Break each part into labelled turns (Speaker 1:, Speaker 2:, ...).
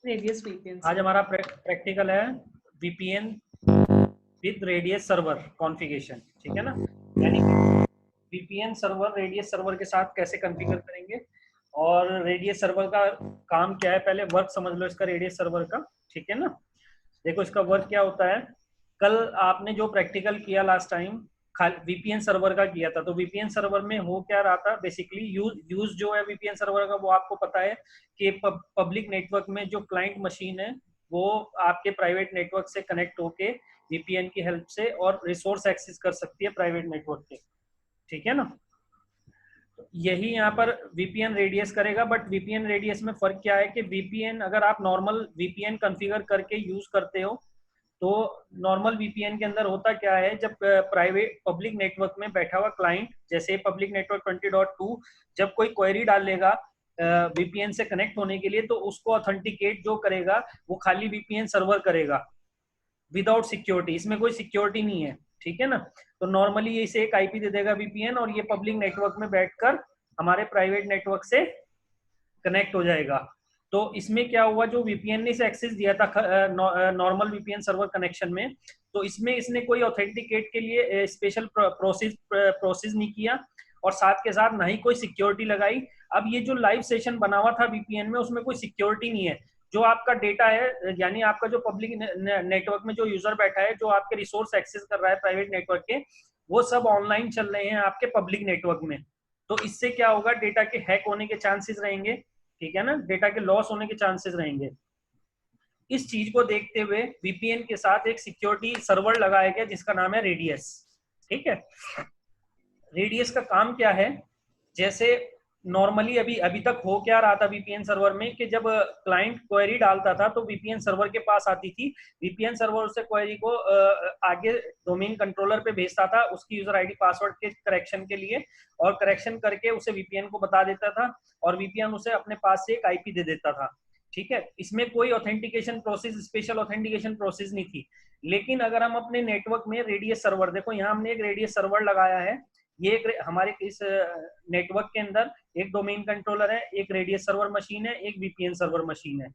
Speaker 1: Radius VPN.
Speaker 2: आज हमारा practical है VPN with radius server configuration, ठीक है ना। यानी वीपीएन सर्वर रेडियस सर्वर के साथ कैसे कॉन्फ़िगर करेंगे और रेडियस सर्वर का काम क्या है, पहले वर्क समझ लो इसका रेडियस सर्वर का, ठीक है ना। देखो इसका वर्क क्या होता है। कल आपने जो प्रैक्टिकल किया लास्ट टाइम वीपीएन सर्वर का किया था, तो वीपीएन सर्वर में हो क्या रहा था बेसिकली, यूज जो है वीपीएन सर्वर का वो आपको पता है कि पब्लिक नेटवर्क में जो क्लाइंट मशीन है वो आपके प्राइवेट नेटवर्क से कनेक्ट होके वीपीएन की हेल्प से और रिसोर्स एक्सेस कर सकती है प्राइवेट नेटवर्क के, ठीक है ना। यही यहाँ पर वीपीएन रेडियस करेगा, बट वीपीएन रेडियस में फर्क क्या है कि वीपीएन अगर आप नॉर्मल वीपीएन कॉन्फ़िगर करके यूज करते हो तो नॉर्मल वीपीएन के अंदर होता क्या है, जब प्राइवेट पब्लिक नेटवर्क में बैठा हुआ क्लाइंट, जैसे पब्लिक नेटवर्क 20.2 जब कोई क्वेरी डालेगा वीपीएन से कनेक्ट होने के लिए, तो उसको ऑथेंटिकेट जो करेगा वो खाली वीपीएन सर्वर करेगा विदाउट सिक्योरिटी, इसमें कोई सिक्योरिटी नहीं है, ठीक है ना। तो नॉर्मली इसे एक आईपी दे देगा वीपीएन और ये पब्लिक नेटवर्क में बैठकर हमारे प्राइवेट नेटवर्क से कनेक्ट हो जाएगा। तो इसमें क्या हुआ, जो वीपीएन ने इसे एक्सेस दिया था नॉर्मल वीपीएन सर्वर कनेक्शन में, तो इसमें इसने कोई ऑथेंटिकेट के लिए स्पेशल प्रोसेस नहीं किया और साथ के साथ ना ही कोई सिक्योरिटी लगाई। अब ये जो लाइव सेशन बना हुआ था वीपीएन में उसमें कोई सिक्योरिटी नहीं है। जो आपका डेटा है, यानी आपका जो पब्लिक नेटवर्क में जो यूजर बैठा है, जो आपके रिसोर्स एक्सेस कर रहा है प्राइवेट नेटवर्क के, वो सब ऑनलाइन चल रहे हैं आपके पब्लिक नेटवर्क में। तो इससे क्या होगा, डेटा के हैक होने के चांसेस रहेंगे, ठीक है ना, डेटा के लॉस होने के चांसेस रहेंगे। इस चीज को देखते हुए वीपीएन के साथ एक सिक्योरिटी सर्वर लगाया गया जिसका नाम है रेडियस, ठीक है। रेडियस का काम क्या है, जैसे नॉर्मली अभी तक हो क्या रहा था वीपीएन सर्वर में कि जब क्लाइंट क्वेरी डालता था तो वीपीएन सर्वर के पास आती थी, वीपीएन सर्वर उसे क्वेरी को आगे डोमेन कंट्रोलर पे भेजता था उसकी यूजर आईडी पासवर्ड के करेक्शन के लिए, और करेक्शन करके उसे वीपीएन को बता देता था और वीपीएन उसे अपने पास से एक आईपी दे देता था, ठीक है। इसमें कोई authentication process, special authentication process नहीं थी। लेकिन अगर हम अपने नेटवर्क में रेडियस सर्वर, देखो यहाँ हमने एक रेडियस सर्वर लगाया है, ये एक हमारे इस नेटवर्क के अंदर एक डोमेन कंट्रोलर है, एक रेडियस सर्वर मशीन है, एक वीपीएन सर्वर मशीन है।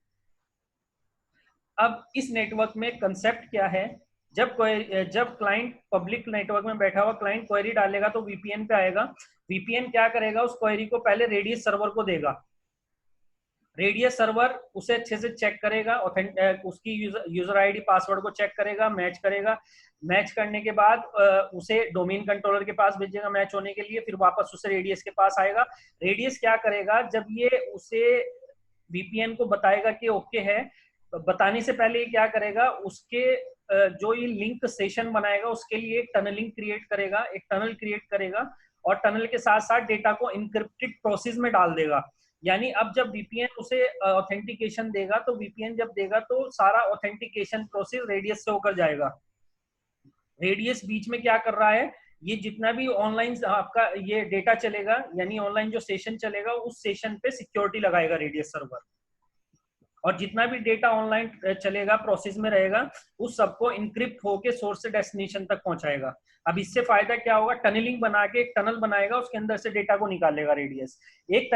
Speaker 2: अब इस नेटवर्क में कंसेप्ट क्या है, जब क्लाइंट पब्लिक नेटवर्क में बैठा हुआ क्लाइंट क्वेरी डालेगा तो वीपीएन पे आएगा, वीपीएन क्या करेगा, उस क्वेरी को पहले रेडियस सर्वर को देगा, रेडियस सर्वर उसे अच्छे से चेक करेगा, उसकी यूजर आईडी पासवर्ड को चेक करेगा, मैच करेगा, मैच करने के बाद उसे डोमेन कंट्रोलर के पास भेजेगा मैच होने के लिए, फिर वापस उसे रेडियस के पास आएगा। रेडियस क्या करेगा, जब ये उसे वीपीएन को बताएगा कि ओके है, बताने से पहले ये क्या करेगा, उसके जो ये लिंक सेशन बनाएगा उसके लिए एक टनलिंग क्रिएट करेगा, एक टनल क्रिएट करेगा और टनल के साथ साथ डेटा को इनक्रिप्टेड प्रोसेस में डाल देगा। यानी अब जब वीपीएन उसे ऑथेंटिकेशन देगा, तो वीपीएन जब देगा तो सारा ऑथेंटिकेशन प्रोसेस रेडियस से होकर जाएगा। रेडियस बीच में क्या कर रहा है, ये जितना भी ऑनलाइन आपका ये डेटा चलेगा, यानी ऑनलाइन जो सेशन चलेगा उस सेशन पे सिक्योरिटी लगाएगा रेडियस सर्वर, और जितना भी डेटा ऑनलाइन चलेगा प्रोसेस में रहेगा उस सबको इनक्रिप्ट होके सोर्स से डेस्टिनेशन तक पहुंचाएगा। अब इससे फायदा क्या होगा, टनलिंग बना के एक टनल बनाएगा, उसके अंदर से डेटा को निकालेगा रेडियस। एक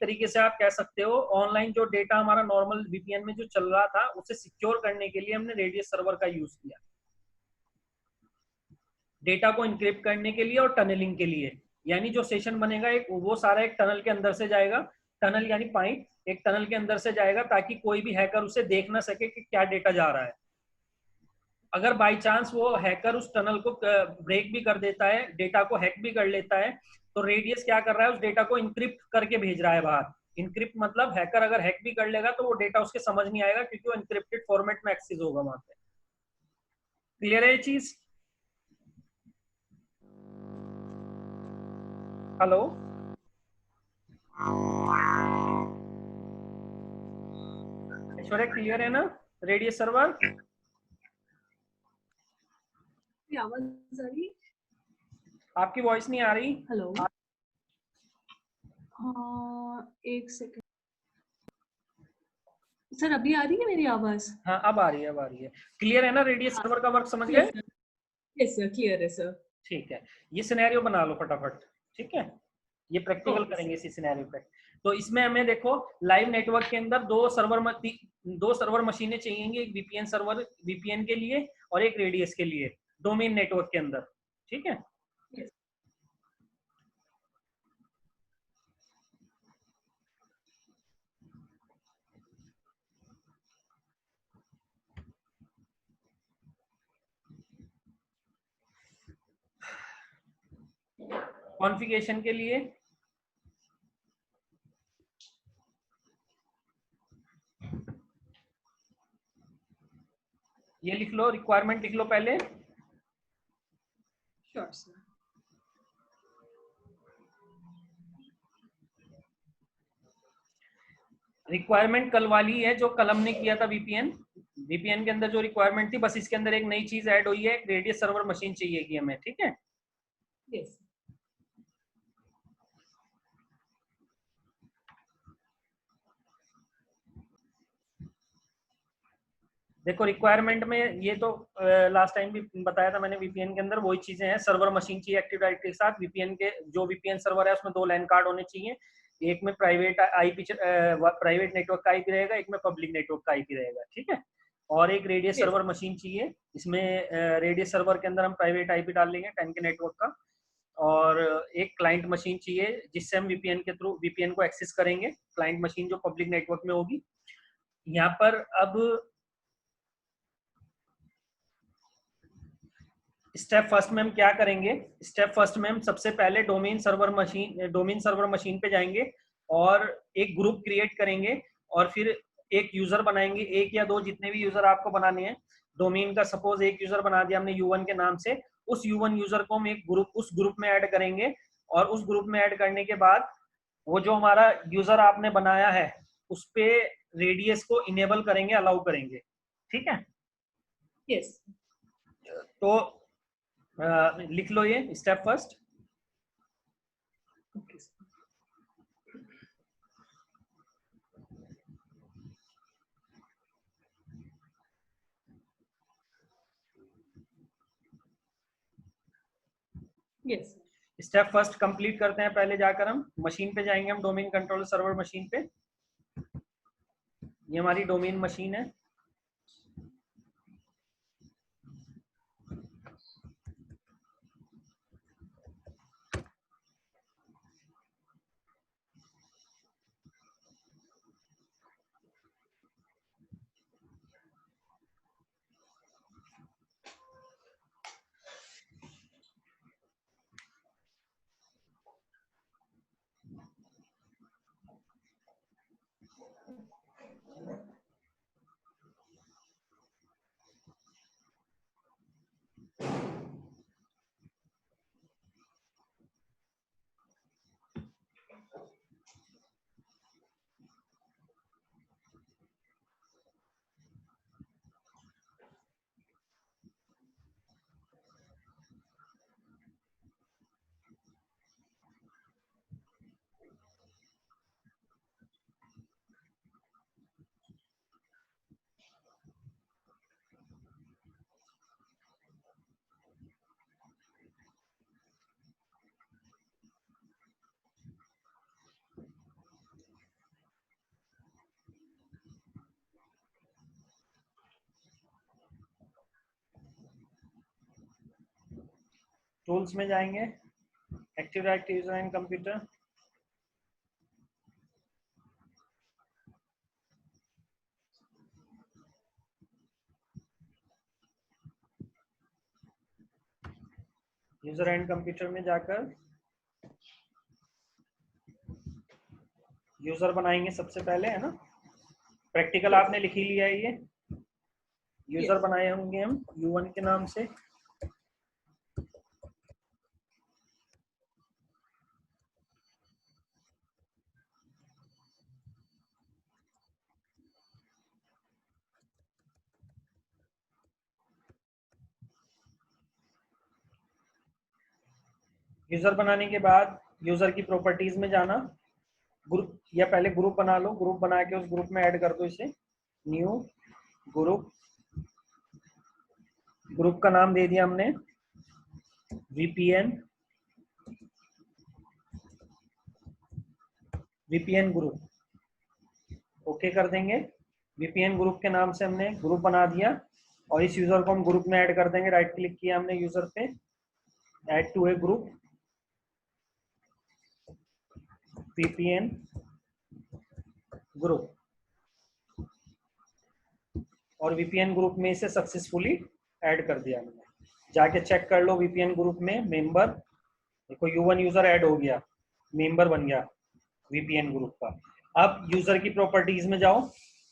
Speaker 2: तरीके से आप कह सकते हो ऑनलाइन जो डेटा हमारा नॉर्मल वीपीएन में जो चल रहा था उसे सिक्योर करने के लिए हमने रेडियस सर्वर का यूज किया, डेटा को इनक्रिप्ट करने के लिए और टनलिंग के लिए। यानी जो सेशन बनेगा एक वो सारा एक टनल के अंदर से जाएगा, टनल यानी पाइप एक टनल के अंदर से जाएगा ताकि कोई भी हैकर उसे देख ना सके कि क्या डेटा जा रहा है। अगर बाई चांस वो हैकर उस टनल को ब्रेक भी कर देता है, डेटा को हैक भी कर लेता है, तो रेडियस क्या कर रहा है, उस डेटा को इनक्रिप्ट करके भेज रहा है बाहर। इनक्रिप्ट मतलब हैकर अगर हैक भी कर लेगा तो वो डेटा उसके समझ नहीं आएगा क्योंकि वो इनक्रिप्टेड फॉर्मेट में एक्सेस होगा वहां पे। क्लियर है ये चीज? हेलो, ऐश्वर्या क्लियर है ना रेडियस सर्वर?
Speaker 1: आवाज आ रही?
Speaker 2: आपकी वॉइस नहीं आ रही।
Speaker 1: हेलो, हाँ एक सेकंड सर, अभी आ रही है मेरी आवाज?
Speaker 2: हाँ अब आ रही है, अब आ रही है। क्लियर है ना रेडियस सर्वर का वर्क, समझ गए?
Speaker 1: यस सर, क्लियर है सर।
Speaker 2: ठीक है, ये सिनेरियो बना लो फटाफट, ठीक है, ये प्रैक्टिकल
Speaker 1: ओके
Speaker 2: करेंगे इसी सिनेरियो पे। तो इसमें हमें देखो लाइव नेटवर्क के अंदर दो सर्वर मशीनें चाहिए, एक वीपीएन सर्वर वीपीएन के लिए और एक रेडियस के लिए डोमेन नेटवर्क के अंदर, ठीक है।
Speaker 1: Yes.
Speaker 2: कॉन्फ़िगरेशन के लिए ये लिख लो, रिक्वायरमेंट लिख लो पहले।
Speaker 1: Sure, sir.
Speaker 2: रिक्वायरमेंट कल वाली है जो कल हमने किया था वीपीएन के अंदर जो रिक्वायरमेंट थी, बस इसके अंदर एक नई चीज ऐड हुई है, एक रेडियस सर्वर मशीन चाहिए हमें, ठीक है।
Speaker 1: Yes.
Speaker 2: देखो रिक्वायरमेंट में ये तो लास्ट टाइम भी बताया था मैंने, वीपीएन के अंदर वही चीजें हैं। सर्वर मशीन चाहिए एक्टिव डायरेक्टरी के साथ, वीपीएन के जो वीपीएन सर्वर है उसमें 2 लैन कार्ड होने चाहिए, एक में प्राइवेट नेटवर्क का आईपी रहेगा, एक में पब्लिक नेटवर्क का आईपी रहेगा, ठीक है। और एक रेडियस
Speaker 1: Yes.
Speaker 2: सर्वर मशीन चाहिए, इसमें रेडियस सर्वर के अंदर हम प्राइवेट आईपी डाल लेंगे 10 के नेटवर्क का, और एक क्लाइंट मशीन चाहिए जिससे हम वीपीएन के थ्रू वीपीएन को एक्सेस करेंगे, क्लाइंट मशीन जो पब्लिक नेटवर्क में होगी। यहाँ पर अब स्टेप फर्स्ट में हम क्या करेंगे, स्टेप फर्स्ट में हम सबसे पहले डोमेन सर्वर मशीन पे जाएंगे और एक ग्रुप क्रिएट करेंगे और फिर एक यूजर बनाएंगे, 1 या 2 जितने भी यूजर आपको बनाने हैं। डोमेन का सपोज एक यूजर बना दिया हमने U1 के नाम से, उस U1 यूजर को हम उस ग्रुप में ऐड करेंगे, और उस ग्रुप में ऐड करने के बाद वो जो हमारा यूजर आपने बनाया है उस पे रेडियस को इनेबल करेंगे, अलाउ करेंगे, ठीक है।
Speaker 1: Yes.
Speaker 2: तो लिख लो ये step first.
Speaker 1: Okay, sir. Yes.
Speaker 2: Step first complete करते हैं, पहले जाकर हम मशीन पे जाएंगे, हम डोमेन कंट्रोल सर्वर मशीन पे। ये हमारी डोमेन मशीन है। टूल्स में जाएंगे, active directory user and computer, user and computer में जाकर यूजर बनाएंगे सबसे पहले, है ना। प्रैक्टिकल आपने लिख ही लिया है, ये यूजर
Speaker 1: Yes.
Speaker 2: बनाए होंगे हम U1 के नाम से। यूजर बनाने के बाद यूजर की प्रॉपर्टीज में जाना, ग्रुप या पहले ग्रुप बना लो, ग्रुप बना के उस ग्रुप में ऐड कर दो इसे, न्यू ग्रुप, ग्रुप का नाम दे दिया हमने वीपीएन, VPN ग्रुप ओके कर देंगे। VPN ग्रुप के नाम से हमने ग्रुप बना दिया और इस यूजर को हम ग्रुप में ऐड कर देंगे। राइट क्लिक किया हमने यूजर पे, add to a group, VPN group, और VPN ग्रुप में इसे सक्सेसफुली ऐड कर दिया हमने। जाके चेक कर लो VPN ग्रुप में मेंबर, देखो U1 यूजर ऐड हो गया, मेंबर बन गया VPN ग्रुप का। अब यूजर की प्रॉपर्टीज में जाओ,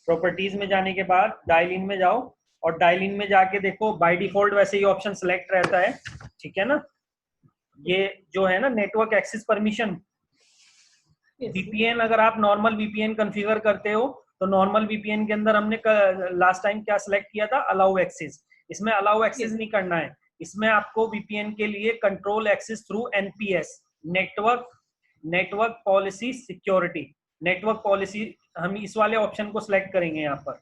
Speaker 2: प्रॉपर्टीज में जाने के बाद डायल इन में जाओ और डायल इन में जाके देखो बाय डिफॉल्ट वैसे ही ऑप्शन सेलेक्ट रहता है, ठीक है ना। ये जो है ना network access permission,
Speaker 1: Yes.
Speaker 2: VPN अगर आप नॉर्मल VPN कॉन्फ़िगर करते हो तो नॉर्मल VPN के अंदर हमने लास्ट टाइम क्या सिलेक्ट किया था, अलाउ एक्सेस। इसमें अलाउ एक्सेस
Speaker 1: Yes.
Speaker 2: नहीं करना है, इसमें आपको VPN के लिए control access through NPS, network policy security, network policy, हम इस वाले ऑप्शन को सिलेक्ट करेंगे यहाँ पर।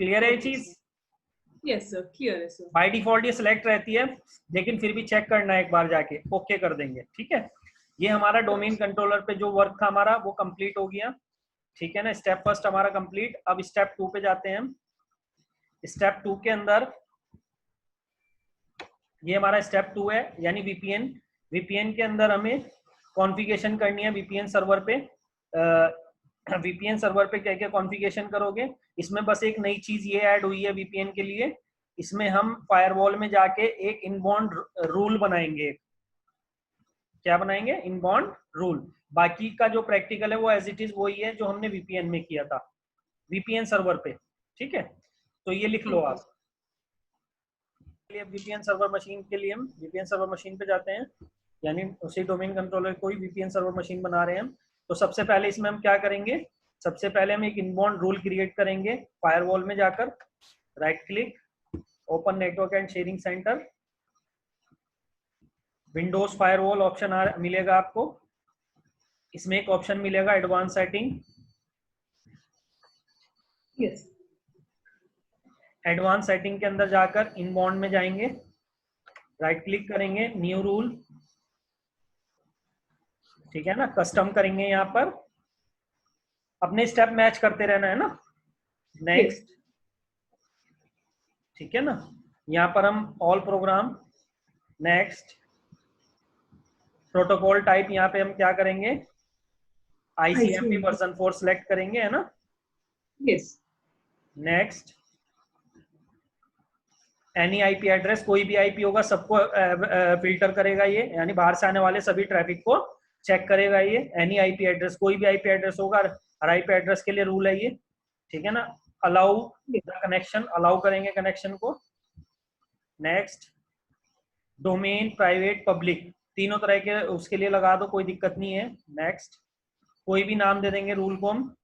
Speaker 2: क्लियर है ये
Speaker 1: Okay,
Speaker 2: चीज?
Speaker 1: sir. Yes, sir. Clear है, sir.
Speaker 2: बाय डिफॉल्ट ये सिलेक्ट रहती है, लेकिन फिर भी चेक करना है एक बार जाके, ओके कर देंगे, ठीक है। ये हमारा डोमेन कंट्रोलर पे जो वर्क था हमारा वो कंप्लीट हो गया, ठीक है ना। स्टेप फर्स्ट हमारा कंप्लीट। अब स्टेप 2 पे जाते हैं हम। स्टेप 2 के अंदर ये हमारा स्टेप 2 है, यानी VPN के अंदर हमें कॉन्फ़िगरेशन करनी है VPN सर्वर पे। VPN सर्वर पे क्या क्या कॉन्फ़िगरेशन करोगे, इसमें बस एक नई चीज ये ऐड हुई है VPN के लिए, इसमें हम फायरवॉल में जाके एक इनबाउंड रूल बनाएंगे। क्या बनाएंगे? Inbound rule. बाकी का जो प्रैक्टिकल है वो एज इट इज वही है जो हमने VPN में किया था, VPN सर्वर पे, ठीक है। तो ये लिख लो
Speaker 1: Okay.
Speaker 2: आप। VPN सर्वर मशीन के लिए हम VPN सर्वर मशीन पे जाते हैं, यानी उसी डोमेन कंट्रोलर को ही VPN सर्वर मशीन बना रहे हैं हम। तो सबसे पहले इसमें हम क्या करेंगे, सबसे पहले हम एक इनबाउंड रूल क्रिएट करेंगे फायरवॉल में जाकर। Right click, open network and sharing centre, Windows firewall option मिलेगा आपको। इसमें एक ऑप्शन मिलेगा advance setting.
Speaker 1: Yes.
Speaker 2: Advance setting के अंदर जाकर इनबाउंड में जाएंगे, राइट क्लिक करेंगे, न्यू रूल, ठीक है ना। कस्टम करेंगे, यहाँ पर अपने स्टेप मैच करते रहना है ना। नेक्स्ट, ठीक है ना। यहाँ पर हम all programme, next, protocol type यहाँ पे हम क्या करेंगे, ICMP
Speaker 1: ICMP.
Speaker 2: वर्जन 4 सेलेक्ट करेंगे, है ना।
Speaker 1: Yes.
Speaker 2: Next, any IP address, कोई भी IP होगा सबको फिल्टर करेगा ये, यानी बाहर से आने वाले सभी ट्रैफिक को चेक करेगा ये। एनी IP एड्रेस, कोई भी IP एड्रेस होगा, हर IP एड्रेस के लिए रूल है ये, ठीक है ना। अलाउ द कनेक्शन, अलाउ करेंगे कनेक्शन को। नेक्स्ट, डोमेन प्राइवेट पब्लिक, तीनों तरह के उसके लिए लगा दो, कोई दिक्कत नहीं है। नेक्स्ट, कोई भी नाम दे देंगे रूल को हम,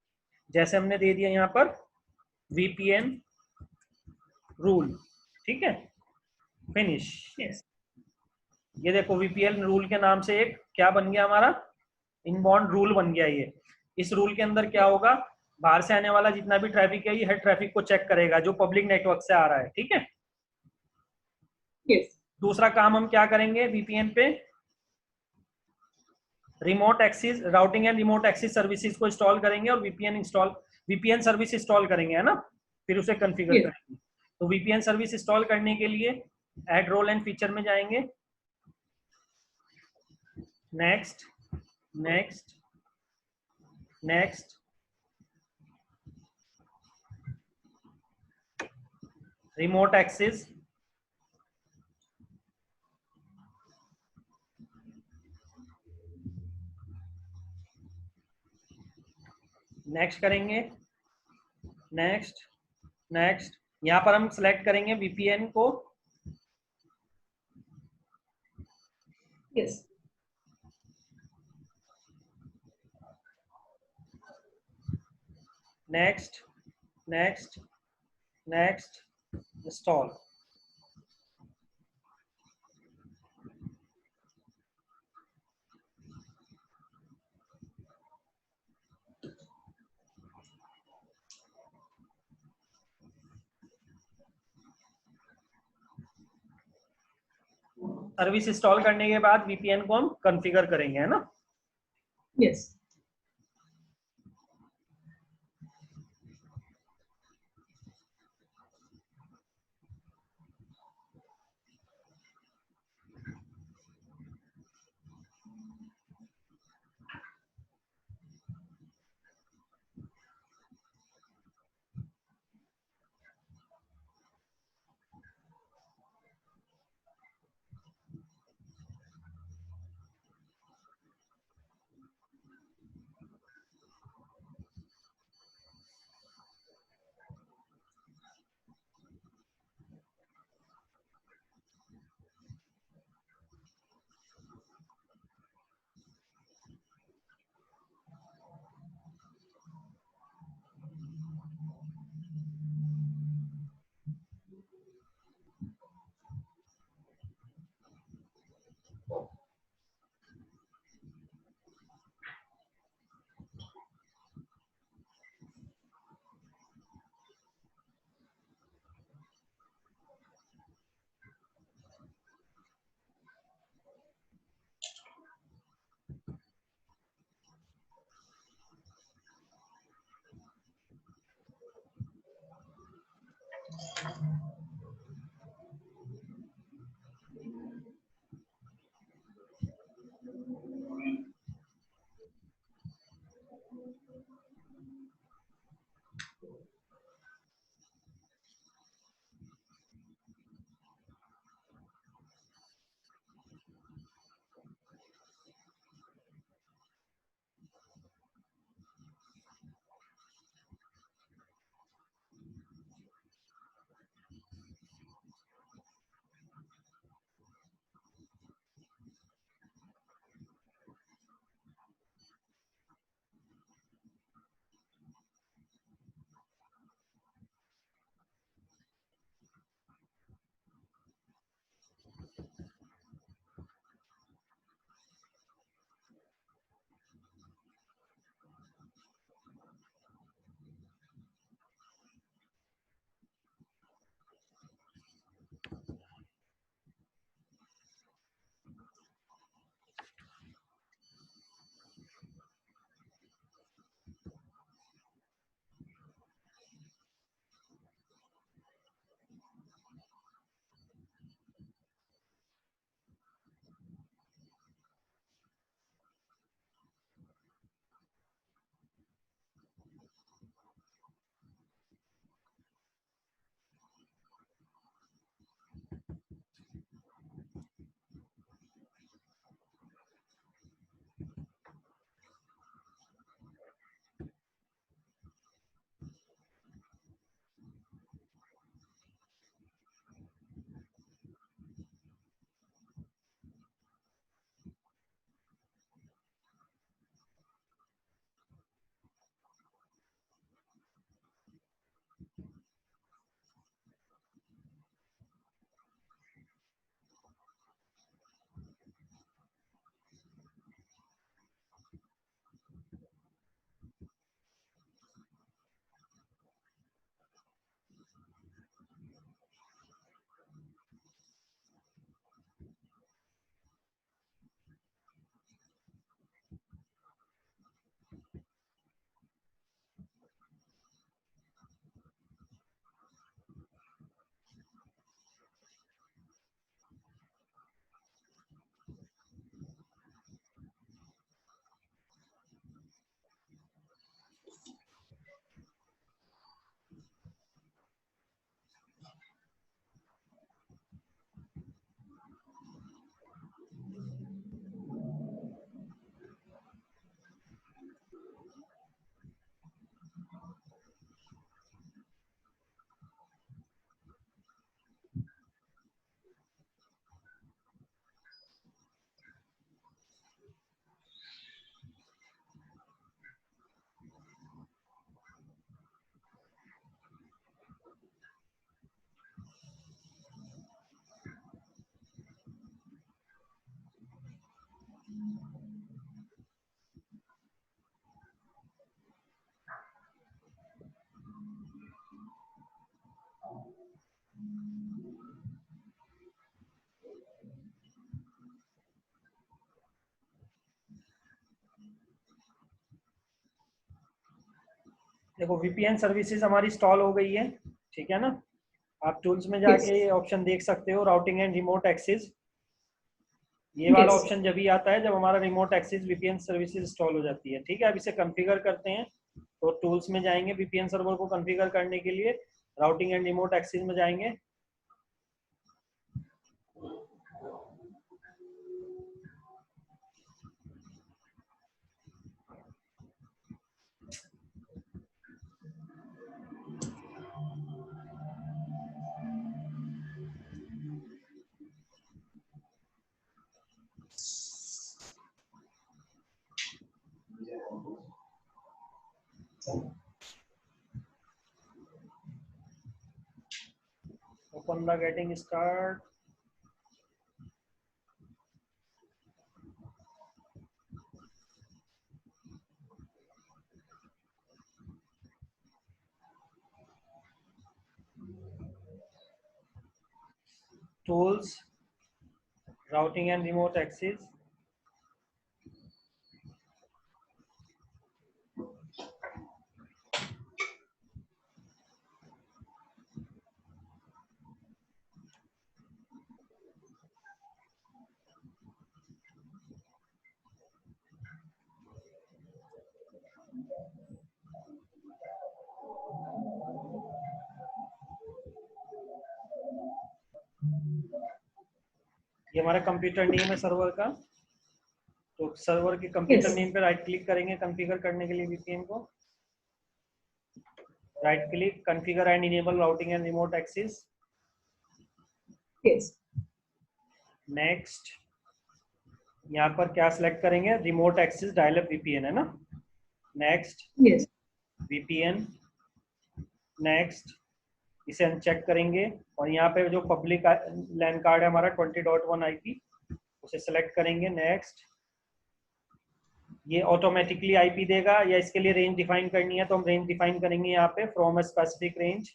Speaker 2: जैसे हमने दे दिया यहाँ पर VPN रूल, ठीक है। फिनिश।
Speaker 1: Yes.
Speaker 2: ये देखो VPN रूल के नाम से एक क्या बन गया हमारा, इनबाउंड रूल बन गया ये। इस रूल के अंदर क्या होगा, बाहर से आने वाला जितना भी ट्रैफिक है ये हर ट्रैफिक को चेक करेगा जो पब्लिक नेटवर्क से आ रहा है, ठीक है।
Speaker 1: Yes.
Speaker 2: दूसरा काम हम क्या करेंगे VPN पे, remote access routing and remote access services को इंस्टॉल करेंगे और VPN सर्विस इंस्टॉल करेंगे, है ना। फिर उसे कॉन्फ़िगर
Speaker 1: Yes.
Speaker 2: करेंगे। तो VPN सर्विस इंस्टॉल करने के लिए ऐड रोल एंड फीचर में जाएंगे। Next, next, next, remote access, next करेंगे। नेक्स्ट, नेक्स्ट, यहाँ पर हम सिलेक्ट करेंगे VPN को।
Speaker 1: Yes.
Speaker 2: Next, next, next, install. Service install करने के बाद VPN को हम कॉन्फ़िगर करेंगे, है ना।
Speaker 1: Yes.
Speaker 2: देखो वीपीएन सर्विसेज हमारी इंस्टॉल हो गई है, ठीक है ना। आप टूल्स में
Speaker 1: Yes.
Speaker 2: जाके ये ऑप्शन देख सकते हो, राउटिंग एंड रिमोट एक्सेस। ये वाला
Speaker 1: Yes.
Speaker 2: ऑप्शन जब ही आता है जब हमारा remote access VPN services install हो जाती है, ठीक है। अब इसे कॉन्फ़िगर करते हैं, तो टूल्स में जाएंगे, वीपीएन सर्वर को कॉन्फ़िगर करने के लिए राउटिंग एंड रिमोट एक्सेस में जाएंगे। Open the getting start. Tools, routing and remote access, ये हमारा कंप्यूटर नेम है सर्वर का। तो सर्वर के कंप्यूटर
Speaker 1: Yes.
Speaker 2: नेम पे राइट क्लिक करेंगे कॉन्फ़िगर करने के लिए वीपीएन को। Right click, configure and enable routing and remote access.
Speaker 1: Yes.
Speaker 2: Next, यहाँ पर क्या सिलेक्ट करेंगे, रिमोट एक्सेस डायलअप वीपीएन है ना। Next,
Speaker 1: Yes.
Speaker 2: वीपीएन। नेक्स्ट, इसे अनचेक करेंगे और यहाँ पे जो पब्लिक लैन कार्ड है हमारा 20.1 आईपी, उसे सिलेक्ट करेंगे। नेक्स्ट, ये ऑटोमेटिकली आईपी देगा या इसके लिए रेंज डिफाइन करनी है तो हम रेंज डिफाइन करेंगे यहाँ पे, from a specific range,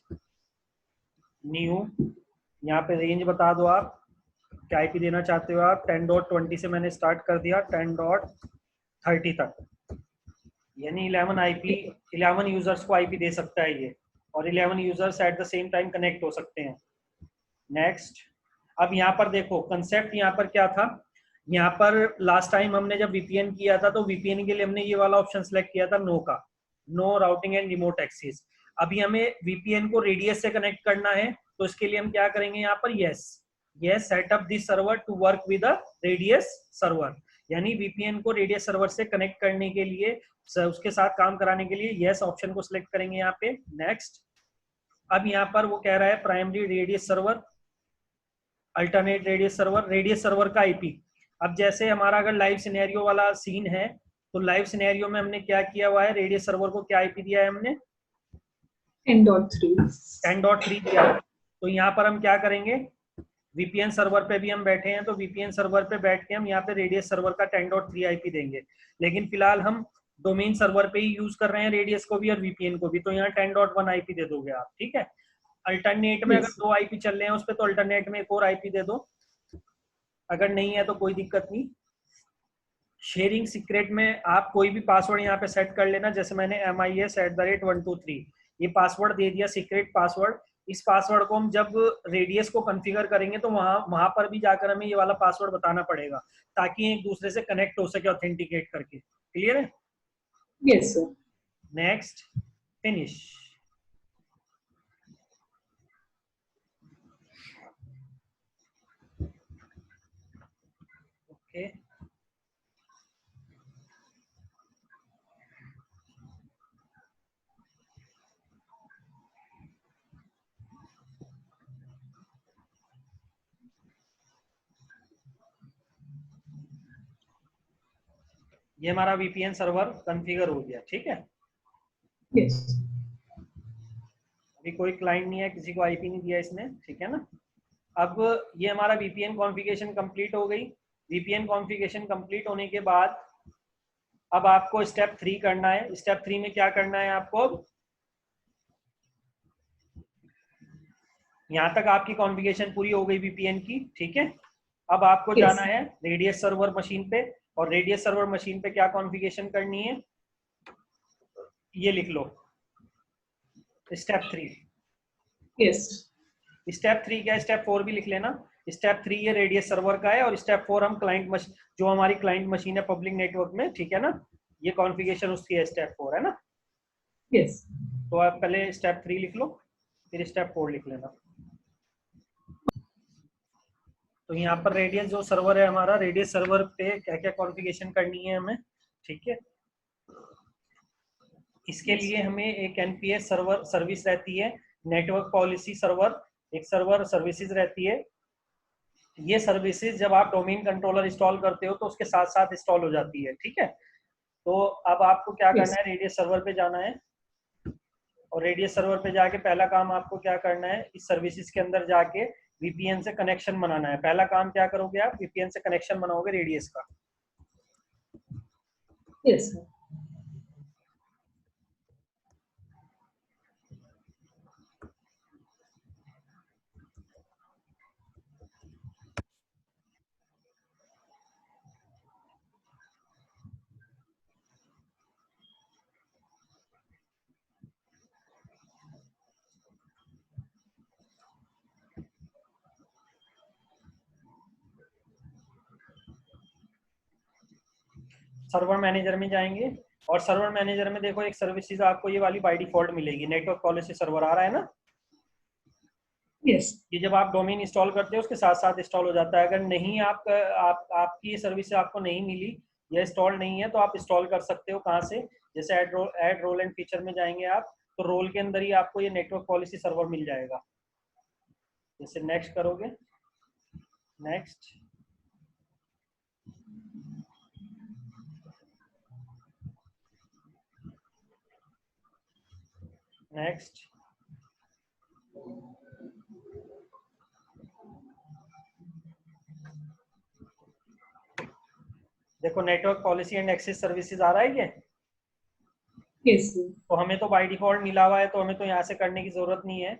Speaker 2: new. यहाँ पे रेंज बता दो आप क्या आईपी देना चाहते हो आप। 10.20 से मैंने स्टार्ट कर दिया 10.30 तक, यानी 11 आईपी, 11 यूजर्स को आईपी दे सकता है ये, और 11 users at the same time connect हो सकते हैं। नेक्स्ट, अब यहाँ पर देखो कंसेप्ट यहाँ पर क्या था। यहाँ पर लास्ट टाइम हमने जब वीपीएन किया था तो वीपीएन के लिए हमने ये वाला ऑप्शन सेलेक्ट किया था, नो का, no routing and remote access. अभी हमें वीपीएन को रेडियस से कनेक्ट करना है तो इसके लिए हम क्या करेंगे यहाँ पर, yes yes set up this server to work with a radius server, यानी वीपीएन को रेडियस सर्वर से कनेक्ट करने के लिए, उसके साथ काम कराने के लिए यस ऑप्शन को सिलेक्ट करेंगे यहाँ पे। नेक्स्ट, अब यहाँ पर वो कह रहा है primary radius server, alternate radius server का आईपी। अब जैसे हमारा अगर लाइव सिनेरियो वाला सीन है तो लाइव सिनेरियो में हमने क्या किया हुआ है, रेडियस सर्वर को क्या आईपी दिया है हमने,
Speaker 1: 10.3.
Speaker 2: 10.3 दिया है। तो यहाँ पर हम क्या करेंगे, वीपीएन सर्वर पे भी हम बैठे हैं तो वीपीएन सर्वर पे बैठ के हम यहाँ पे रेडियस सर्वर का 10.3 आईपी देंगे, लेकिन फिलहाल हम डोमेन सर्वर पे ही यूज कर रहे हैं रेडियस को भी और वीपीएन को भी, तो यहाँ 10.1 आईपी दे दोगे आप, ठीक है। अल्टरनेट में
Speaker 1: Yes.
Speaker 2: अगर 2 आईपी चल रहे हैं उस पर तो अल्टरनेट में एक और आईपी दे दो, अगर नहीं है तो कोई दिक्कत नहीं। शेयरिंग सीक्रेट में आप कोई भी पासवर्ड यहाँ पे सेट कर लेना, जैसे मैंने MIS@123 ये पासवर्ड दे दिया, सीक्रेट पासवर्ड। इस पासवर्ड को हम जब रेडियस को कॉन्फ़िगर करेंगे तो वहां पर भी जाकर हमें ये वाला पासवर्ड बताना पड़ेगा ताकि एक दूसरे से कनेक्ट हो सके ऑथेंटिकेट करके। क्लियर है?
Speaker 1: Yes, sir.
Speaker 2: Next, finish. Okay, ये हमारा वीपीएन सर्वर कॉन्फ़िगर हो गया, ठीक है।
Speaker 1: Yes.
Speaker 2: अभी कोई क्लाइंट नहीं है, किसी को आईपी नहीं दिया इसने, ठीक है ना। अब ये हमारा वीपीएन कॉन्फ़िगरेशन कंप्लीट हो गई। वीपीएन कॉन्फ़िगरेशन कंप्लीट होने के बाद अब आपको स्टेप 3 करना है। स्टेप 3 में क्या करना है आपको, यहाँ तक आपकी कॉन्फ़िगरेशन पूरी हो गई वीपीएन की, ठीक है। अब आपको
Speaker 1: Yes.
Speaker 2: जाना है रेडियस सर्वर मशीन पे, और रेडियस सर्वर मशीन पे क्या कॉन्फ़िगरेशन करनी है ये लिख लो, स्टेप 3।
Speaker 1: Yes.
Speaker 2: स्टेप 3 क्या, स्टेप 4 भी लिख लेना। स्टेप 3 ये रेडियस सर्वर का है और स्टेप 4 हम क्लाइंट मशीन, जो हमारी क्लाइंट मशीन है पब्लिक नेटवर्क में, ठीक है ना, ये कॉन्फ़िगरेशन उसकी है, स्टेप 4 है ना।
Speaker 1: Yes.
Speaker 2: तो आप पहले स्टेप 3 लिख लो फिर स्टेप 4 लिख लेना। तो यहाँ पर रेडियस जो सर्वर है हमारा, रेडियस सर्वर पे क्या क्या कॉन्फ़िगरेशन करनी है हमें, ठीक है। इसके लिए हमें एक एनपीएस सर्वर सर्विस रहती है, नेटवर्क पॉलिसी सर्वर, एक सर्वर सर्विसेज रहती है। ये सर्विसेज जब आप डोमेन कंट्रोलर इंस्टॉल करते हो तो उसके साथ साथ इंस्टॉल हो जाती है, ठीक है। तो अब आपको क्या
Speaker 1: Yes.
Speaker 2: करना है, रेडियस सर्वर पे जाना है और रेडियस सर्वर पे जाके पहला काम आपको क्या करना है, इस सर्विसेज के अंदर जाके वीपीएन से कनेक्शन बनाना है। पहला काम क्या करोगे आप, वीपीएन से कनेक्शन बनाओगे रेडियस का।
Speaker 1: Yes, sir.
Speaker 2: सर्वर मैनेजर में जाएंगे और सर्वर मैनेजर में देखो एक सर्विसेज आपको ये वाली बाय डिफॉल्ट मिलेगी, नेटवर्क पॉलिसी सर्वर आ रहा है ना।
Speaker 1: Yes.
Speaker 2: ये जब आप डोमेन इंस्टॉल करते हो उसके साथ साथ इंस्टॉल हो जाता है। अगर नहीं आपकी ये सर्विस आपको नहीं मिली या इंस्टॉल नहीं है तो आप इंस्टॉल कर सकते हो। कहाँ से? जैसे ऐड रोल एंड फीचर में जाएंगे आप, तो रोल के अंदर ही आपको ये नेटवर्क पॉलिसी सर्वर मिल जाएगा। जैसे नेक्स्ट करोगे, नेक्स्ट, नेक्स्ट, देखो network policy and access services आ रहा है ये।
Speaker 1: Yes.
Speaker 2: तो हमें तो बाय डिफॉल्ट मिला हुआ है, तो हमें तो यहाँ से करने की जरूरत नहीं है।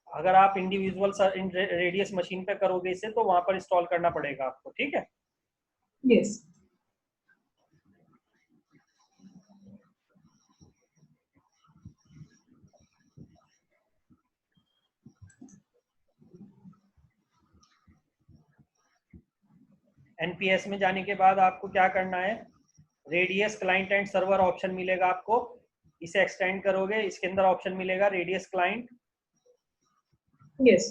Speaker 2: अगर आप इंडिविजुअल रेडियस मशीन पे करोगे इसे तो वहां पर इंस्टॉल करना पड़ेगा आपको, ठीक है।
Speaker 1: Yes.
Speaker 2: एनपीएस में जाने के बाद आपको क्या करना है, radius client and server option मिलेगा आपको, इसे एक्सटेंड करोगे, इसके अंदर ऑप्शन मिलेगा radius client,
Speaker 1: Yes.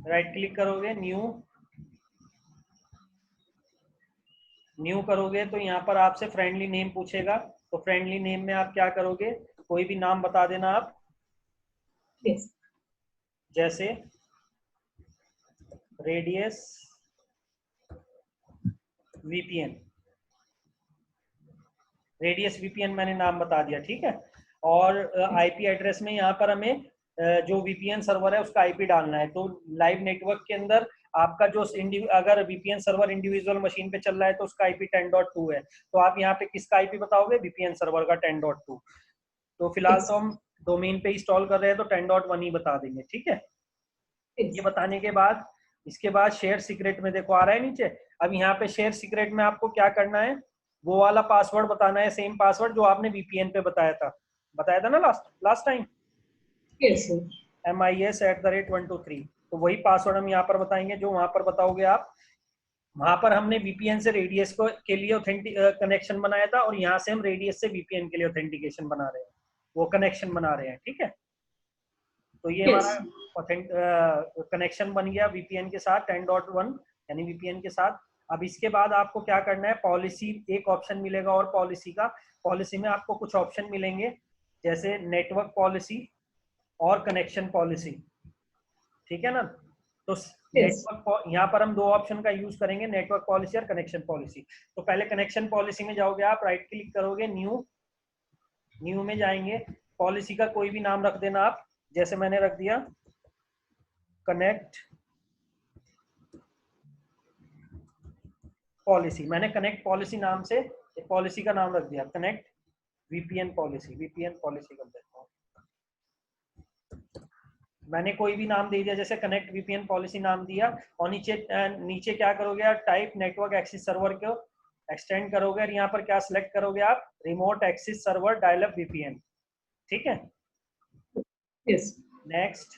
Speaker 2: Right click करोगे, न्यू, न्यू करोगे तो यहाँ पर आपसे फ्रेंडली नेम पूछेगा। तो फ्रेंडली नेम में आप क्या करोगे, कोई भी नाम बता देना आप,
Speaker 1: Yes.
Speaker 2: जैसे रेडियस वीपीएन, रेडियस वीपीएन मैंने नाम बता दिया, ठीक है। और आईपी एड्रेस में यहाँ पर हमें जो वीपीएन सर्वर है उसका आईपी डालना है। तो लाइव नेटवर्क के अंदर आपका जो अगर वीपीएन सर्वर इंडिविजुअल मशीन पे चल रहा है तो उसका आईपी 10.2 है, तो आप यहाँ पे किसका आईपी बताओगे, वीपीएन सर्वर का 10.2। तो फिलहाल
Speaker 1: Yes.
Speaker 2: तो हम डोमेन पे इंस्टॉल कर रहे हैं तो 10.1 ही बता देंगे, ठीक है।
Speaker 1: Yes.
Speaker 2: ये बताने के बाद इसके बाद शेयर सीक्रेट में देखो आ रहा है नीचे। अब यहाँ पे शेयर सीक्रेट में आपको क्या करना है, वो वाला पासवर्ड बताना है, सेम पासवर्ड जो आपने वीपीएन पे बताया था ना last time,
Speaker 1: Yes. Sir.
Speaker 2: MIS@123। तो वही पासवर्ड हम यहाँ पर बताएंगे जो वहां पर बताओगे आप। वहां पर हमने वीपीएन से रेडियस को के लिए ऑथेंटिक कनेक्शन बनाया था, और यहाँ से हम रेडियस से वीपीएन के लिए ऑथेंटिकेशन बना रहे हैं, वो कनेक्शन बना रहे हैं, ठीक है। तो ये
Speaker 1: Yes.
Speaker 2: हमारा कनेक्शन बन गया वीपीएन के साथ 10.1 यानी वीपीएन के साथ। अब इसके बाद आपको क्या करना है, पॉलिसी एक ऑप्शन मिलेगा, और पॉलिसी में आपको कुछ ऑप्शन मिलेंगे, जैसे नेटवर्क पॉलिसी और कनेक्शन पॉलिसी, ठीक है ना। तो
Speaker 1: Yes.
Speaker 2: नेटवर्क यहाँ पर हम दो ऑप्शन का यूज करेंगे, नेटवर्क पॉलिसी और कनेक्शन पॉलिसी। तो पहले कनेक्शन पॉलिसी में जाओगे आप, राइट क्लिक करोगे, न्यू, न्यू में जाएंगे, पॉलिसी का कोई भी नाम रख देना आप, जैसे मैंने रख दिया कनेक्ट पॉलिसी। मैंने कनेक्ट पॉलिसी नाम से एक पॉलिसी का नाम रख दिया, connect VPN policy, VPN policy कर देता हूँ। मैंने कोई भी नाम दे दिया, जैसे कनेक्ट वीपीएन पॉलिसी नाम दिया, और नीचे क्या करोगे आप, टाइप नेटवर्क एक्सेस सर्वर को एक्सटेंड करोगे, और यहाँ पर क्या सिलेक्ट करोगे आप, remote access server dial up VPN, ठीक है।
Speaker 1: Yes.
Speaker 2: नेक्स्ट,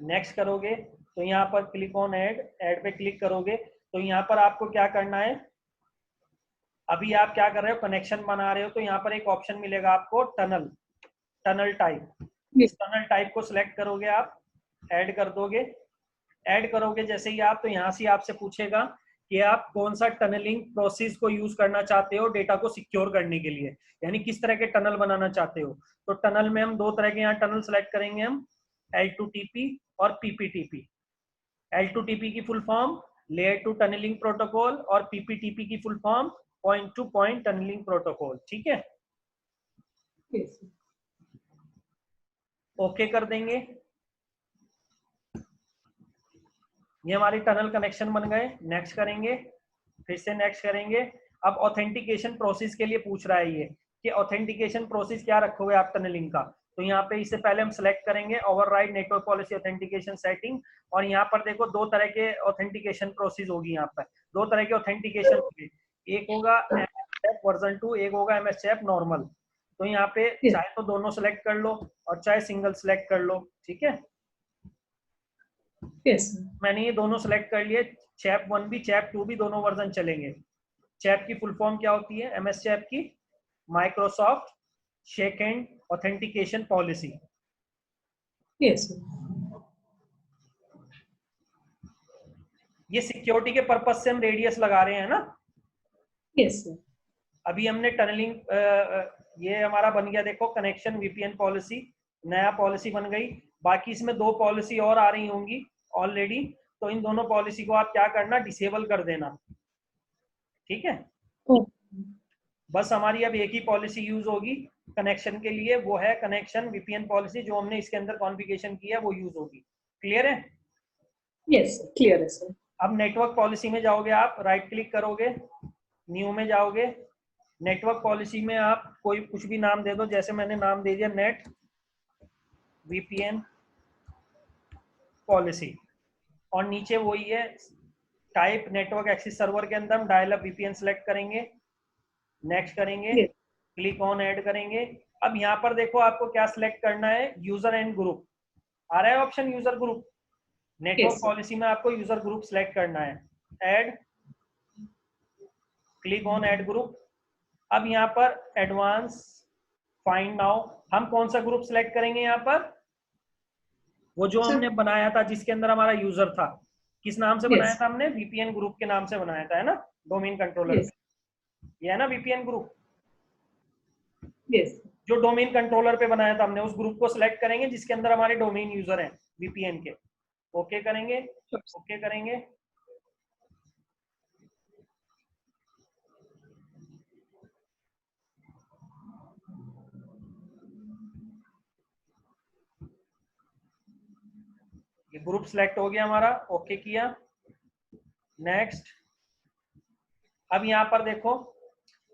Speaker 2: नेक्स्ट करोगे तो यहाँ पर क्लिक ऑन ऐड पे क्लिक करोगे, तो यहाँ पर आपको क्या करना है, अभी आप क्या कर रहे हो, कनेक्शन बना रहे हो, तो यहाँ पर एक ऑप्शन मिलेगा आपको टनल टाइप। इस टनल टाइप को सिलेक्ट करोगे आप, ऐड कर दोगे, ऐड करोगे जैसे ही आप, तो यहाँ से आपसे पूछेगा कि आप कौन सा टनलिंग प्रोसेस को यूज करना चाहते हो डेटा को सिक्योर करने के लिए, यानी किस तरह के टनल बनाना चाहते हो। तो टनल में हम दो तरह के यहाँ टनल सेलेक्ट करेंगे, हम L2TP और PPTP। L2TP की फुल फॉर्म लेयर टू टनलिंग प्रोटोकॉल, और PPTP की फुल फॉर्म point to point tunnelling protocol, ठीक है।
Speaker 1: Yes.
Speaker 2: ओके कर देंगे, ये हमारे टनल कनेक्शन बन गए। नेक्स्ट करेंगे, फिर से नेक्स्ट करेंगे। अब ऑथेंटिकेशन प्रोसेस के लिए पूछ रहा है ये कि ऑथेंटिकेशन प्रोसेस क्या रखोगे आप टनलिंग का। तो यहाँ पे इससे पहले हम सेलेक्ट करेंगे override network policy authentication setting, और यहाँ पर देखो दो तरह के ऑथेंटिकेशन प्रोसेस होगी, यहाँ पर दो तरह के ऑथेंटिकेशन होंगे, एक होगा MSChef वर्जन 2, एक होगा MSChef नॉर्मल। तो यहाँ पे चाहे तो दोनों सेलेक्ट कर लो और चाहे सिंगल सेलेक्ट कर लो, ठीक है।
Speaker 1: Yes.
Speaker 2: मैंने ये दोनों सेलेक्ट कर लिए, चैप 1 भी चैप 2 भी दोनों वर्जन चलेंगे। चैप की फुल फॉर्म क्या होती है, MS चैप की Microsoft second authentication policy.
Speaker 1: Yes, sir.
Speaker 2: ये सिक्योरिटी के पर्पज से हम रेडियस लगा रहे हैं ना.
Speaker 1: Yes, sir.
Speaker 2: अभी हमने टनलिंग, ये हमारा बन गया, देखो कनेक्शन वीपीएन पॉलिसी, नया पॉलिसी बन गई. बाकी इसमें 2 पॉलिसी और आ रही होंगी ऑलरेडी, तो इन दोनों पॉलिसी को आप क्या करना, डिसेबल कर देना. ठीक है.
Speaker 1: Oh,
Speaker 2: बस हमारी अब एक ही पॉलिसी यूज होगी कनेक्शन के लिए, वो है कनेक्शन वीपीएन पॉलिसी. जो हमने इसके अंदर कॉन्फ़िगरेशन किया है वो यूज होगी. क्लियर है.
Speaker 1: yes, sir. Clear है, sir.
Speaker 2: अब नेटवर्क पॉलिसी में जाओगे, आप राइट क्लिक करोगे, न्यू में जाओगे. नेटवर्क पॉलिसी में आप कोई कुछ भी नाम दे दो, जैसे मैंने नाम दे दिया नेट वीपीएन पॉलिसी, और नीचे वही है टाइप नेटवर्क एक्सेस सर्वर के अंदर हम डायल अप वीपीएन सेलेक्ट करेंगे, नेक्स्ट करेंगे,
Speaker 1: Yes.
Speaker 2: क्लिक ऑन ऐड करेंगे. अब यहाँ पर देखो आपको क्या सिलेक्ट करना है, यूजर एंड ग्रुप आ रहा है option, user group. Network
Speaker 1: Yes, sir.
Speaker 2: Policy में आपको यूजर ग्रुप सिलेक्ट करना है. Add, click on add group. अब यहाँ पर एडवांस फाइंड नाउ, हम कौन सा ग्रुप सिलेक्ट करेंगे यहाँ पर, वो जो
Speaker 1: Sir.
Speaker 2: हमने बनाया था जिसके अंदर हमारा यूजर था. किस नाम से बनाया
Speaker 1: Yes.
Speaker 2: था हमने, वीपीएन ग्रुप के नाम से बनाया था, है ना, डोमेन कंट्रोलर.
Speaker 1: Yes.
Speaker 2: ये है ना वीपीएन ग्रुप,
Speaker 1: Yes.
Speaker 2: जो डोमेन कंट्रोलर पे बनाया था हमने. उस ग्रुप को सिलेक्ट करेंगे जिसके अंदर हमारे डोमेन यूजर हैं वीपीएन के. ओके करेंगे,
Speaker 1: Sure, sir.
Speaker 2: ओके करेंगे. ये ग्रुप सिलेक्ट हो गया हमारा, ओके किया, नेक्स्ट. अब यहाँ पर देखो,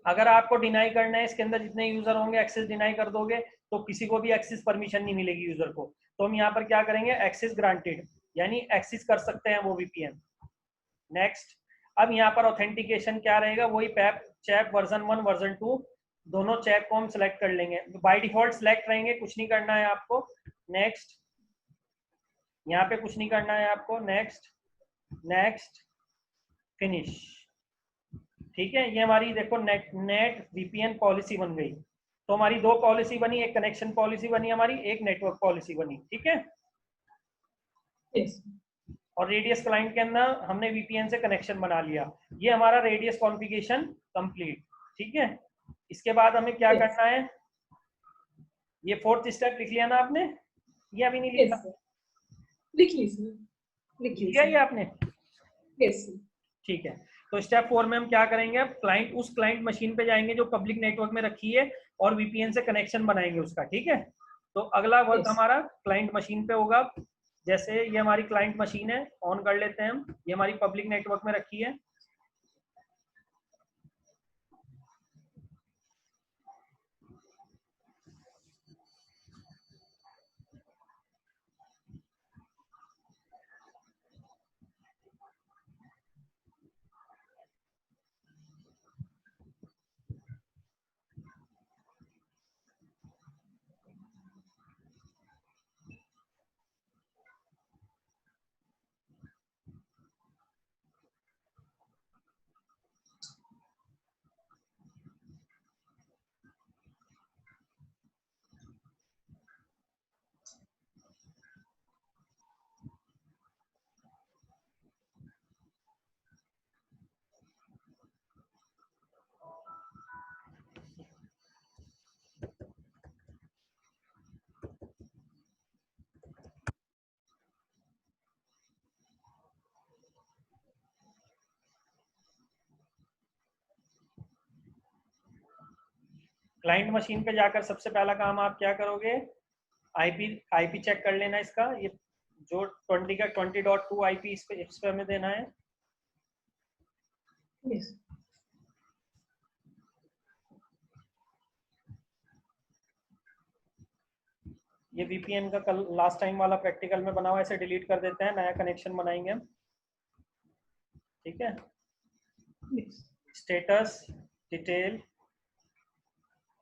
Speaker 2: अगर आपको डिनाई करना है, इसके अंदर जितने यूजर होंगे एक्सेस डिनाई कर दोगे तो किसी को भी एक्सेस परमिशन नहीं मिलेगी यूजर को. तो हम यहाँ पर क्या करेंगे, एक्सेस ग्रांटेड, यानी एक्सेस कर सकते हैं वो वीपीएन. नेक्स्ट. अब यहाँ पर ऑथेंटिकेशन क्या रहेगा, वही पैप चैप वर्जन 1 वर्जन 2 दोनों चैप को हम सेलेक्ट कर लेंगे. बाय डिफॉल्ट सेलेक्ट रहेंगे, कुछ नहीं करना है आपको. नेक्स्ट. यहाँ पे कुछ नहीं करना है आपको. Next, next, finish. ठीक है. ये हमारी देखो नेट वीपीएन पॉलिसी बन गई. तो हमारी 2 पॉलिसी बनी, एक कनेक्शन पॉलिसी बनी हमारी, एक नेटवर्क पॉलिसी बनी. ठीक है.
Speaker 1: Yes.
Speaker 2: और रेडियस क्लाइंट के अंदर हमने वीपीएन से कनेक्शन बना लिया. ये हमारा रेडियस कॉन्फ़िगरेशन कंप्लीट. ठीक है. इसके बाद हमें क्या
Speaker 1: Yes.
Speaker 2: करना है, ये 4th स्टेप लिख लिया ना आपने, ये अभी नहीं
Speaker 1: Yes,
Speaker 2: लिखा,
Speaker 1: sir. लिख ली, sir. लिख ली,
Speaker 2: लिखा
Speaker 1: sir.
Speaker 2: ये आपने.
Speaker 1: Yes, sir.
Speaker 2: ठीक है. तो स्टेप 4 में हम क्या करेंगे, अब क्लाइंट, उस क्लाइंट मशीन पे जाएंगे जो पब्लिक नेटवर्क में रखी है और वीपीएन से कनेक्शन बनाएंगे उसका. ठीक है. तो अगला वर्क
Speaker 1: Yes.
Speaker 2: हमारा क्लाइंट मशीन पे होगा. जैसे ये हमारी क्लाइंट मशीन है, ऑन कर लेते हैं हम. ये हमारी पब्लिक नेटवर्क में रखी है. क्लाइंट मशीन पे जाकर सबसे पहला काम आप क्या करोगे, आईपी चेक कर लेना इसका. ये जो 20 का 20.2 आईपी इस पे हमें देना है.
Speaker 1: Yes.
Speaker 2: ये वीपीएन का कल लास्ट टाइम वाला प्रैक्टिकल में बना हुआ, ऐसे डिलीट कर देते हैं, नया कनेक्शन बनाएंगे हम. ठीक है.
Speaker 1: Yes.
Speaker 2: Status detail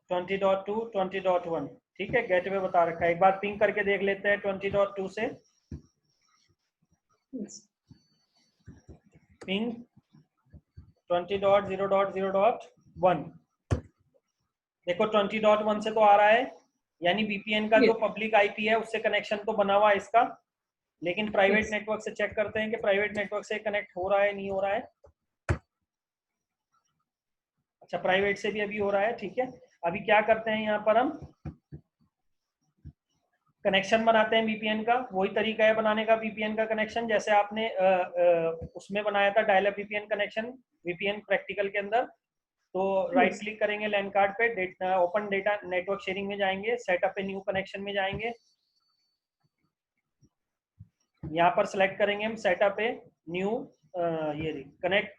Speaker 2: 20.2 20.1. ठीक है. गेटवे बता रखा है, एक बार पिंग करके देख लेते हैं 20.2 से.
Speaker 1: Yes.
Speaker 2: पिंग 20.0.0.1. देखो 20.1 से तो आ रहा है, यानी VPN का जो
Speaker 1: Yes.
Speaker 2: पब्लिक आईपी है उससे कनेक्शन तो बना हुआ है इसका, लेकिन प्राइवेट
Speaker 1: Yes.
Speaker 2: नेटवर्क से चेक करते हैं कि प्राइवेट नेटवर्क से कनेक्ट हो रहा है नहीं हो रहा है। अच्छा, प्राइवेट से भी अभी हो रहा है, ठीक है। अभी क्या करते हैं, यहाँ पर हम कनेक्शन बनाते हैं VPN का। वही तरीका है बनाने का VPN का कनेक्शन, जैसे आपने उसमें बनाया था dial up VPN connection VPN practical के अंदर। तो राइट
Speaker 1: Yes.
Speaker 2: क्लिक करेंगे लैन कार्ड पे, ओपन डेटा नेटवर्क शेयरिंग में जाएंगे, सेटअप ए न्यू कनेक्शन में जाएंगे। यहाँ पर सिलेक्ट करेंगे हम सेटअप ए न्यू, ये connect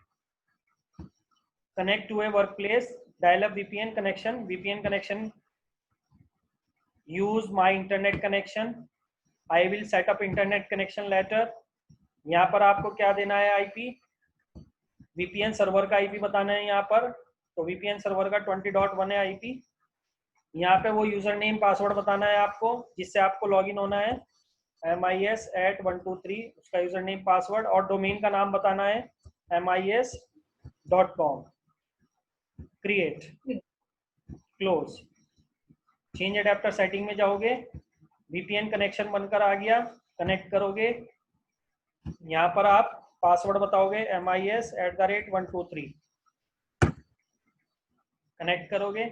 Speaker 2: to a workplace dial up VPN connection use my internet connection, I will set up internet connection later। यहाँ पर आपको क्या देना है, आईपी VPN सर्वर का आईपी बताना है यहाँ पर। तो VPN सर्वर का 20.1 है आईपी। यहाँ पे वो यूजर नेम पासवर्ड बताना है आपको जिससे आपको लॉगिन होना है, MIS@123 उसका यूजर नेम पासवर्ड, और डोमेन का नाम बताना है MIS.com। Create, close, change adapter setting में जाओगे, VPN कनेक्शन बनकर आ गया, कनेक्ट करोगे। यहाँ पर आप पासवर्ड बताओगे MIS@123, कनेक्ट करोगे।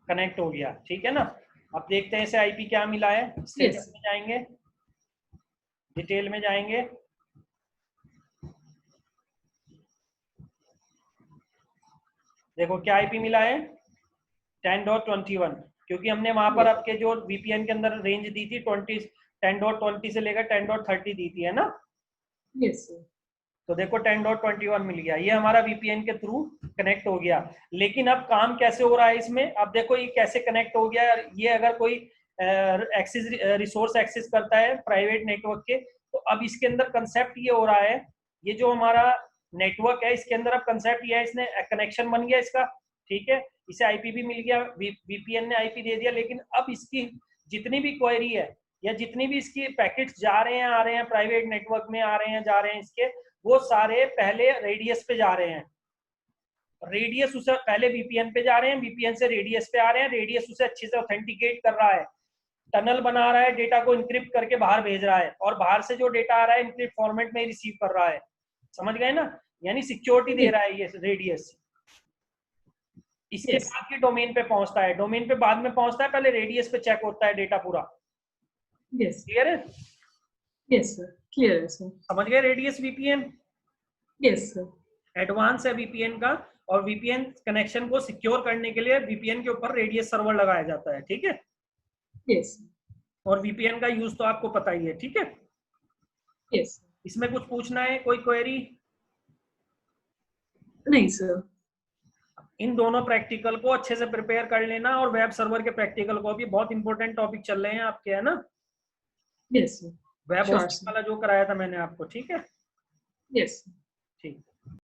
Speaker 2: कनेक्ट हो गया, ठीक है ना। अब देखते हैं इसे आईपी क्या मिला है। Status
Speaker 1: Yes.
Speaker 2: में जाएंगे, डिटेल में जाएंगे, देखो क्या आईपी मिला है 10.21, क्योंकि हमने वहां पर
Speaker 1: Yes.
Speaker 2: आपके जो VPN के अंदर रेंज दी थी 10.20 से लेकर 10.30 दी थी, है ना।
Speaker 1: Yes. Sir.
Speaker 2: तो देखो 10.21 मिल गया, ये हमारा VPN के थ्रू कनेक्ट हो गया। लेकिन अब काम कैसे हो रहा है इसमें, अब देखो ये कैसे कनेक्ट हो गया। ये अगर कोई एक्सेस रिसोर्स एक्सेस करता है प्राइवेट नेटवर्क के, तो अब इसके अंदर कंसेप्ट ये हो रहा है, ये जो हमारा नेटवर्क है इसके अंदर अब कंसेप्ट ये है, इसने कनेक्शन बन गया इसका, ठीक है। इसे आईपी भी मिल गया, VPN ने आईपी दे दिया, लेकिन अब इसकी जितनी भी क्वेरी है या जितनी भी इसकी पैकेट्स जा रहे हैं आ रहे हैं प्राइवेट नेटवर्क में आ रहे हैं जा रहे हैं इसके, वो सारे पहले रेडियस पे जा रहे हैं। रेडियस उसे पहले VPN पे जा रहे हैं, VPN से रेडियस पे आ रहे हैं, रेडियस उसे अच्छे से ऑथेंटिकेट कर रहा है, टनल बना रहा है, डेटा को इनक्रिप्ट करके बाहर भेज रहा है, और बाहर से जो डेटा आ रहा है इनक्रिप्ट फॉर्मेट में रिसीव कर रहा है। समझ गए ना, यानी सिक्योरिटी दे रहा है ये रेडियस। इसके
Speaker 1: Yes.
Speaker 2: बाद के डोमेन पे पहुंचता है, डोमेन पे बाद में पहुंचता है, पहले रेडियस पे चेक होता है डेटा पूरा।
Speaker 1: Yes.
Speaker 2: क्लियर है,
Speaker 1: Yes, sir. Clear, sir.
Speaker 2: समझ गए radius VPN।
Speaker 1: Yes, sir.
Speaker 2: Advance है VPN का, और VPN कनेक्शन को सिक्योर करने के लिए VPN के ऊपर रेडियस सर्वर लगाया जाता है, ठीक है।
Speaker 1: Yes.
Speaker 2: और VPN का यूज तो आपको पता ही है, ठीक है।
Speaker 1: Yes.
Speaker 2: इसमें कुछ पूछना है, कोई क्वेरी?
Speaker 1: नहीं सर।
Speaker 2: इन दोनों प्रैक्टिकल को अच्छे से प्रिपेयर कर लेना, और वेब सर्वर के प्रैक्टिकल को भी, बहुत इंपॉर्टेंट टॉपिक चल रहे हैं आपके, है ना।
Speaker 1: Yes sir.
Speaker 2: Web
Speaker 1: sure
Speaker 2: hosting
Speaker 1: sir.
Speaker 2: वाला जो कराया था मैंने आपको, ठीक है।
Speaker 1: यस।